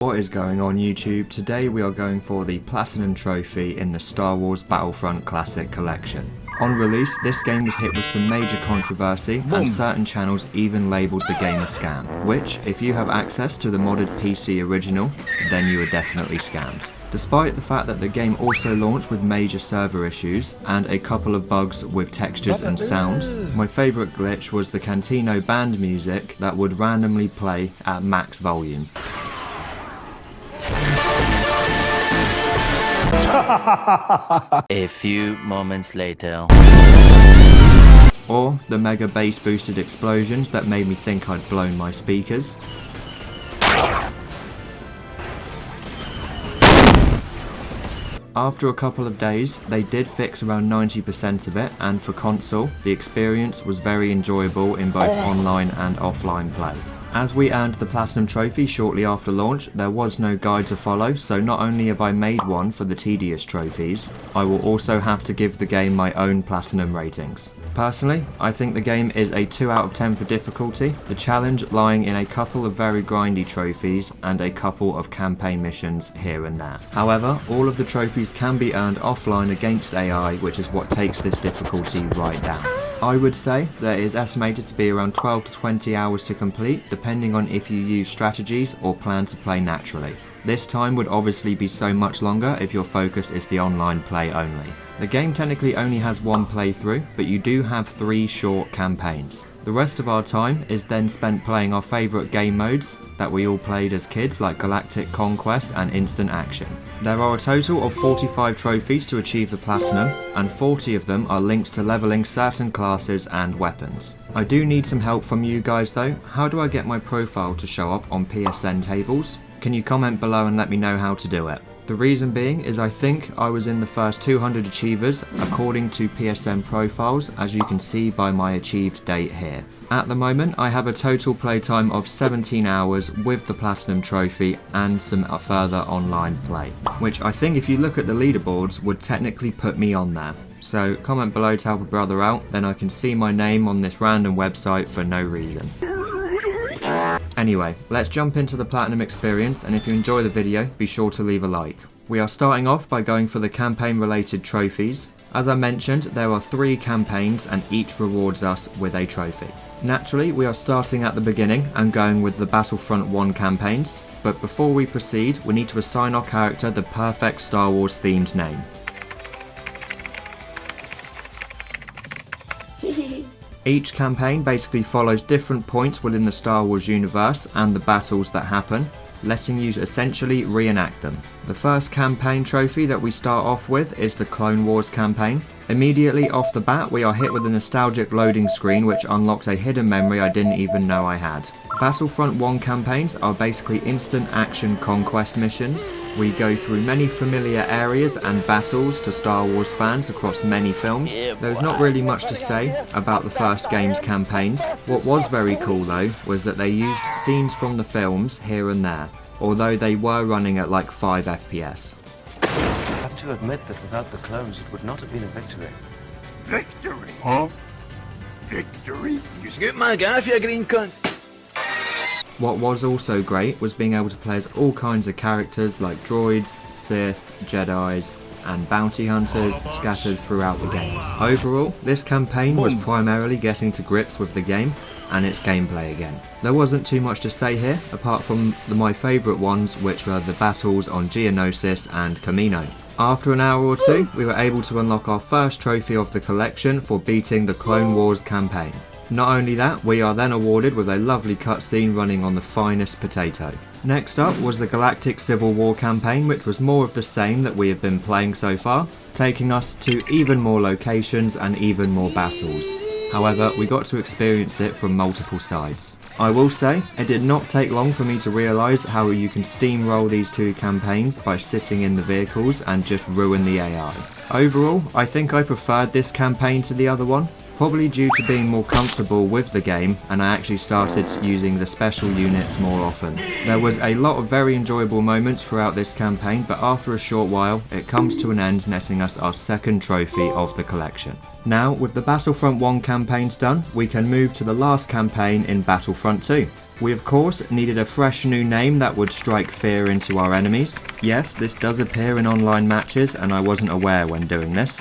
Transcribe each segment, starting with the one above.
What is going on YouTube? Today we are going for the Platinum Trophy in the Star Wars Battlefront Classic Collection. On release, this game was hit with some major controversy and certain channels even labelled the game a scam, which, if you have access to the modded PC original, then you are definitely scammed. Despite the fact that the game also launched with major server issues and a couple of bugs with textures and sounds, my favourite glitch was the Cantino band music that would randomly play at max volume. A few moments later. Or the mega bass boosted explosions that made me think I'd blown my speakers. After a couple of days, they did fix around 90% of it, and for console, the experience was very enjoyable in both online and offline play. As we earned the Platinum Trophy shortly after launch, there was no guide to follow, so not only have I made one for the tedious trophies, I will also have to give the game my own Platinum ratings. Personally, I think the game is a 2 out of 10 for difficulty, the challenge lying in a couple of very grindy trophies and a couple of campaign missions here and there. However, all of the trophies can be earned offline against AI, which is what takes this difficulty right down. I would say that it is estimated to be around 12 to 20 hours to complete, depending on if you use strategies or plan to play naturally. This time would obviously be so much longer if your focus is the online play only. The game technically only has one playthrough, but you do have 3 short campaigns. The rest of our time is then spent playing our favourite game modes that we all played as kids, like Galactic Conquest and Instant Action. There are a total of 45 trophies to achieve the Platinum, and 40 of them are linked to levelling certain classes and weapons. I do need some help from you guys though. How do I get my profile to show up on PSN tables? Can you comment below and let me know how to do it? The reason being is I think I was in the first 200 achievers according to PSN profiles, as you can see by my achieved date here. At the moment I have a total playtime of 17 hours with the Platinum Trophy and some further online play, which I think if you look at the leaderboards would technically put me on there. So comment below to help a brother out, then I can see my name on this random website for no reason. Anyway, let's jump into the Platinum experience, and if you enjoy the video, be sure to leave a like. We are starting off by going for the campaign related trophies. As I mentioned, there are 3 campaigns and each rewards us with a trophy. Naturally, we are starting at the beginning and going with the Battlefront 1 campaigns, but before we proceed, we need to assign our character the perfect Star Wars themed name. Each campaign basically follows different points within the Star Wars universe and the battles that happen, letting you essentially reenact them. The first campaign trophy that we start off with is the Clone Wars campaign. Immediately off the bat we are hit with a nostalgic loading screen which unlocks a hidden memory I didn't even know I had. Battlefront 1 campaigns are basically instant action conquest missions. We go through many familiar areas and battles to Star Wars fans across many films. There's not really much to say about the first game's campaigns. What was very cool though was that they used scenes from the films here and there, although they were running at like 5 FPS. I have to admit that without the clones it would not have been a victory. Victory? Huh? Victory? You skip my gaff, you green cunt! What was also great was being able to play as all kinds of characters like droids, Sith, Jedis, and bounty hunters scattered throughout the games. Overall, this campaign was primarily getting to grips with the game and its gameplay again. There wasn't too much to say here, apart from my favourite ones, which were the battles on Geonosis and Kamino. After an hour or 2, we were able to unlock our first trophy of the collection for beating the Clone Wars campaign. Not only that, we are then awarded with a lovely cutscene running on the finest potato. Next up was the Galactic Civil War campaign, which was more of the same that we have been playing so far, taking us to even more locations and even more battles. However, we got to experience it from multiple sides. I will say, it did not take long for me to realise how you can steamroll these 2 campaigns by sitting in the vehicles and just ruin the AI. Overall, I think I preferred this campaign to the other one, probably due to being more comfortable with the game, and I actually started using the special units more often. There was a lot of very enjoyable moments throughout this campaign, but after a short while it comes to an end, netting us our second trophy of the collection. Now with the Battlefront 1 campaigns done, we can move to the last campaign in Battlefront 2. We of course needed a fresh new name that would strike fear into our enemies. Yes, this does appear in online matches and I wasn't aware when doing this.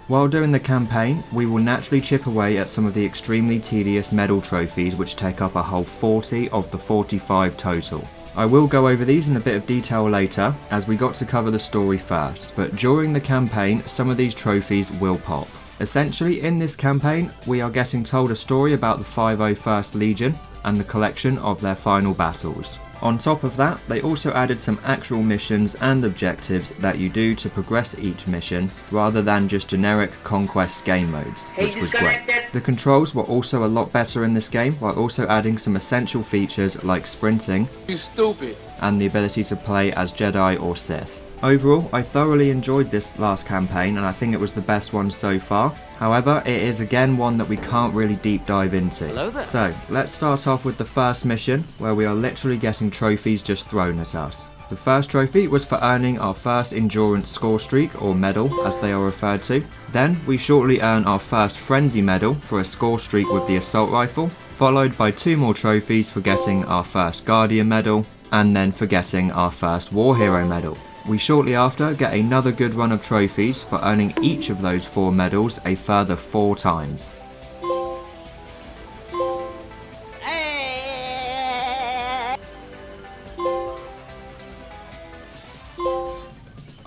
While doing the campaign, we will naturally chip away at some of the extremely tedious medal trophies which take up a whole 40 of the 45 total. I will go over these in a bit of detail later, as we got to cover the story first, but during the campaign some of these trophies will pop. Essentially, in this campaign, we are getting told a story about the 501st Legion and the collection of their final battles. On top of that, they also added some actual missions and objectives that you do to progress each mission, rather than just generic conquest game modes, which was great. The controls were also a lot better in this game, while also adding some essential features like sprinting, You stupid. and the ability to play as Jedi or Sith. Overall, I thoroughly enjoyed this last campaign and I think it was the best one so far. However, it is again one that we can't really deep dive into. So, let's start off with the first mission, where we are literally getting trophies just thrown at us. The first trophy was for earning our first endurance score streak, or medal as they are referred to. Then, we shortly earn our first frenzy medal for a score streak with the assault rifle, followed by 2 more trophies for getting our first guardian medal, and then for getting our first war hero medal. We shortly after get another good run of trophies for earning each of those 4 medals a further 4 times.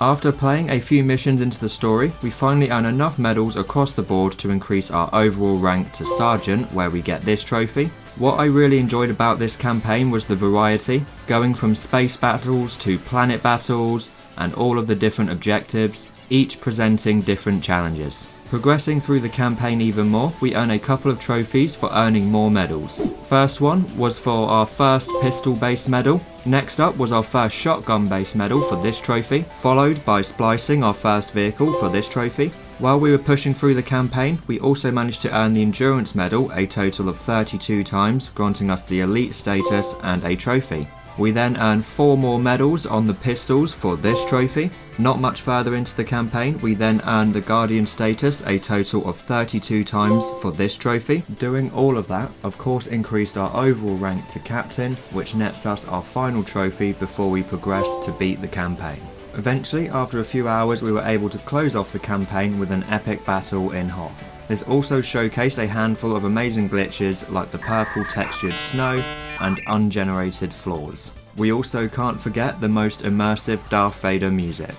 After playing a few missions into the story, we finally earn enough medals across the board to increase our overall rank to Sergeant, where we get this trophy. What I really enjoyed about this campaign was the variety, going from space battles to planet battles, and all of the different objectives, each presenting different challenges. Progressing through the campaign even more, we earn a couple of trophies for earning more medals. First one was for our first pistol-based medal. Next up was our first shotgun-based medal for this trophy, followed by splicing our first vehicle for this trophy. While we were pushing through the campaign, we also managed to earn the endurance medal a total of 32 times, granting us the elite status and a trophy. We then earned 4 more medals on the pistols for this trophy. Not much further into the campaign, we then earned the Guardian status a total of 32 times for this trophy. Doing all of that, of course, increased our overall rank to Captain, which nets us our final trophy before we progress to beat the campaign. Eventually, after a few hours, we were able to close off the campaign with an epic battle in Hoth. This also showcased a handful of amazing glitches like the purple textured snow and ungenerated floors. We also can't forget the most immersive Darth Vader music.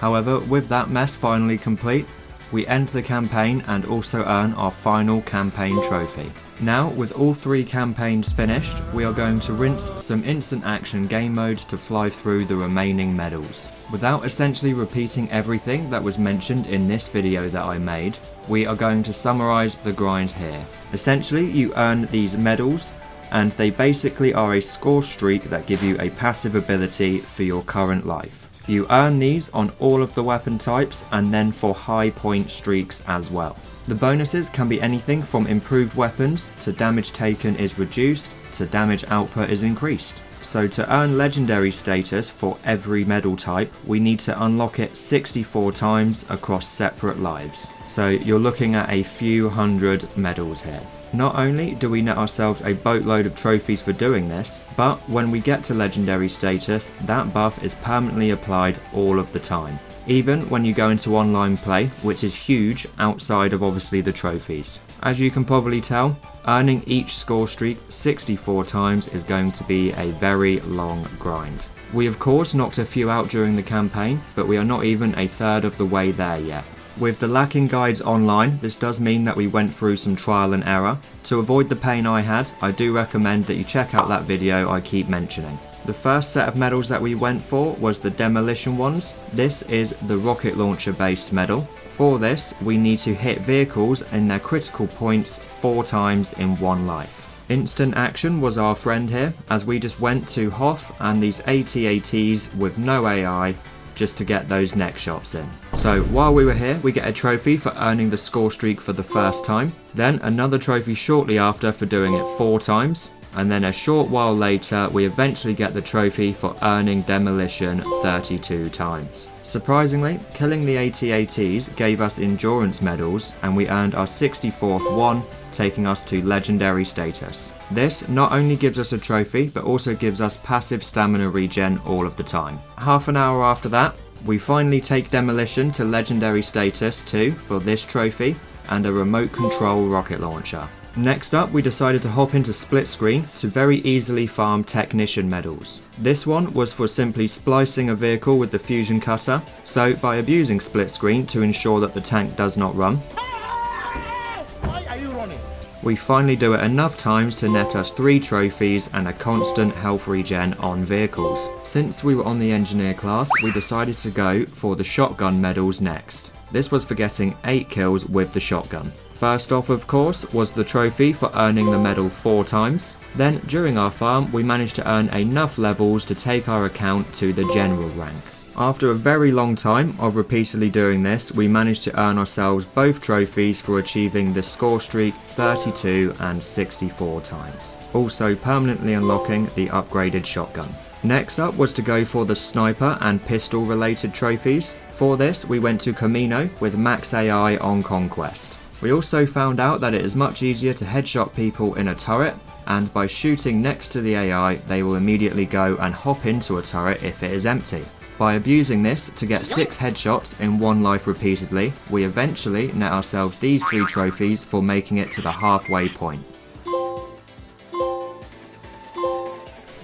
However, with that mess finally complete, we end the campaign and also earn our final campaign trophy. Now, with all 3 campaigns finished, we are going to rinse some instant action game modes to fly through the remaining medals. Without essentially repeating everything that was mentioned in this video that I made, we are going to summarise the grind here. Essentially, you earn these medals, and they basically are a score streak that give you a passive ability for your current life. You earn these on all of the weapon types and then for high point streaks as well. The bonuses can be anything from improved weapons to damage taken is reduced to damage output is increased. So to earn legendary status for every medal type, we need to unlock it 64 times across separate lives. So you're looking at a few hundred medals here. Not only do we net ourselves a boatload of trophies for doing this, but when we get to legendary status, that buff is permanently applied all of the time. Even when you go into online play, which is huge outside of obviously the trophies. As you can probably tell, earning each score streak 64 times is going to be a very long grind. We of course knocked a few out during the campaign, but we are not even a third of the way there yet. With the lacking guides online, this does mean that we went through some trial and error. To avoid the pain I had, I do recommend that you check out that video I keep mentioning. The first set of medals that we went for was the demolition ones. This is the rocket launcher based medal. For this, we need to hit vehicles in their critical points 4 times in 1 life. Instant action was our friend here, as we just went to Hoth and these AT-ATs with no AI just to get those neck shots in. So while we were here, we get a trophy for earning the score streak for the first time, then another trophy shortly after for doing it 4 times, and then a short while later we eventually get the trophy for earning demolition 32 times. Surprisingly, killing the AT-ATs gave us endurance medals and we earned our 64th one, taking us to legendary status. This not only gives us a trophy, but also gives us passive stamina regen all of the time. Half an hour after that, we finally take demolition to legendary status 2 for this trophy and a remote control rocket launcher. Next up, we decided to hop into split screen to very easily farm technician medals. This one was for simply splicing a vehicle with the fusion cutter, so by abusing split screen to ensure that the tank does not run. Why are you running? We finally do it enough times to net us 3 trophies and a constant health regen on vehicles. Since we were on the engineer class, we decided to go for the shotgun medals next. This was for getting 8 kills with the shotgun. First off, of course, was the trophy for earning the medal 4 times. Then, during our farm, we managed to earn enough levels to take our account to the general rank. After a very long time of repeatedly doing this, we managed to earn ourselves both trophies for achieving the score streak 32 and 64 times. Also permanently unlocking the upgraded shotgun. Next up was to go for the sniper and pistol related trophies. For this, we went to Camino with max AI on Conquest. We also found out that it is much easier to headshot people in a turret, and by shooting next to the AI, they will immediately go and hop into a turret if it is empty. By abusing this to get 6 headshots in 1 life repeatedly, we eventually net ourselves these 3 trophies for making it to the halfway point.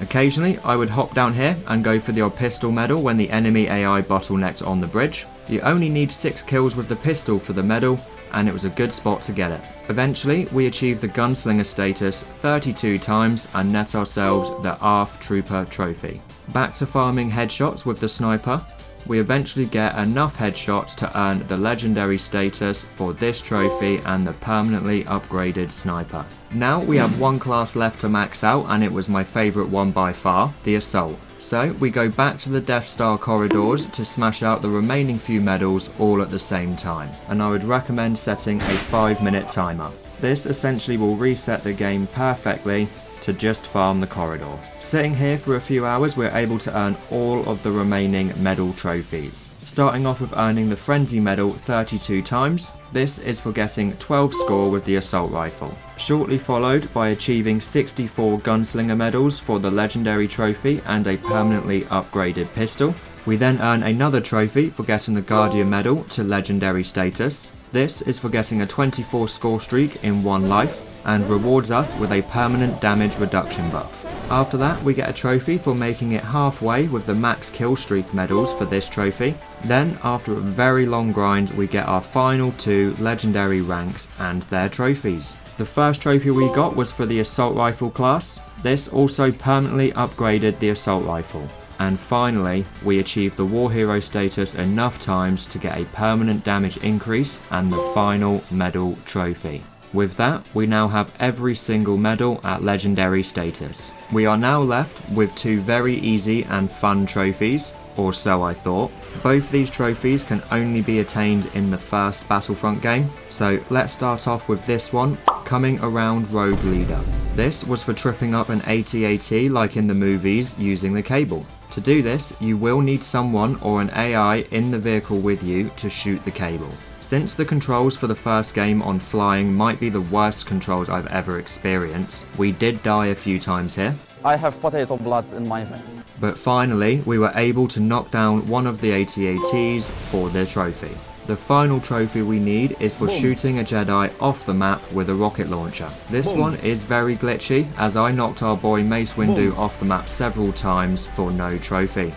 Occasionally, I would hop down here and go for the odd pistol medal when the enemy AI bottlenecked on the bridge. You only need 6 kills with the pistol for the medal, and it was a good spot to get it. Eventually, we achieved the gunslinger status 32 times and net ourselves the ARF Trooper trophy. Back to farming headshots with the sniper. We eventually get enough headshots to earn the legendary status for this trophy and the permanently upgraded sniper. Now we have 1 class left to max out, and it was my favourite one by far, the assault. So we go back to the Death Star corridors to smash out the remaining few medals all at the same time, and I would recommend setting a 5-minute timer. This essentially will reset the game perfectly to just farm the corridor. Sitting here for a few hours, we're able to earn all of the remaining medal trophies. Starting off with earning the Frenzy medal 32 times. This is for getting 12 score with the assault rifle. Shortly followed by achieving 64 gunslinger medals for the legendary trophy and a permanently upgraded pistol. We then earn another trophy for getting the Guardian medal to legendary status. This is for getting a 24 score streak in 1 life and rewards us with a permanent damage reduction buff. After that, we get a trophy for making it halfway with the max kill streak medals for this trophy. Then, after a very long grind, we get our final 2 legendary ranks and their trophies. The first trophy we got was for the assault rifle class. This also permanently upgraded the assault rifle. And finally, we achieved the War Hero status enough times to get a permanent damage increase and the final medal trophy. With that, we now have every single medal at legendary status. We are now left with 2 very easy and fun trophies, or so I thought. Both these trophies can only be attained in the first Battlefront game, so let's start off with this one, coming around Rogue Leader. This was for tripping up an AT-AT like in the movies using the cable. To do this, you will need someone or an AI in the vehicle with you to shoot the cable. Since the controls for the first game on flying might be the worst controls I've ever experienced, we did die a few times here. I have potato blood in my veins. But finally, we were able to knock down one of the AT-ATs for the trophy. The final trophy we need is for shooting a Jedi off the map with a rocket launcher. This one is very glitchy, as I knocked our boy Mace Windu off the map several times for no trophy.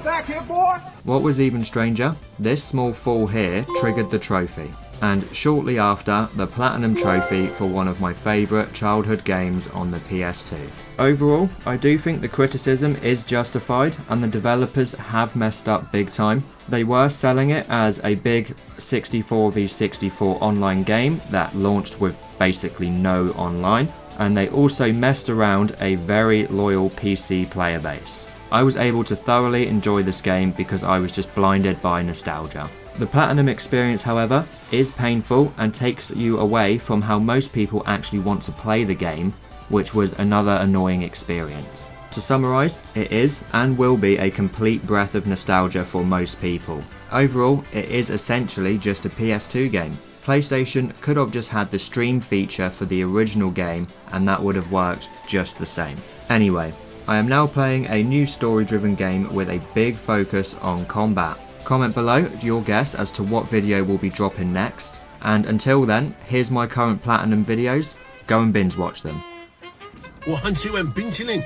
Back here, boy! What was even stranger, this small fall here triggered the trophy, and shortly after, the Platinum trophy for one of my favourite childhood games on the PS2. Overall, I do think the criticism is justified and the developers have messed up big time. They were selling it as a big 64v64 online game that launched with basically no online, and they also messed around a very loyal PC player base. I was able to thoroughly enjoy this game because I was just blinded by nostalgia. The Platinum experience, however, is painful and takes you away from how most people actually want to play the game, which was another annoying experience. To summarise, it is and will be a complete breath of nostalgia for most people. Overall, it is essentially just a PS2 game. PlayStation could have just had the stream feature for the original game and that would have worked just the same. Anyway, I am now playing a new story-driven game with a big focus on combat. Comment below your guess as to what video will be dropping next, and until then, here's my current platinum videos. Go and binge watch them. 我很喜欢冰淇淋。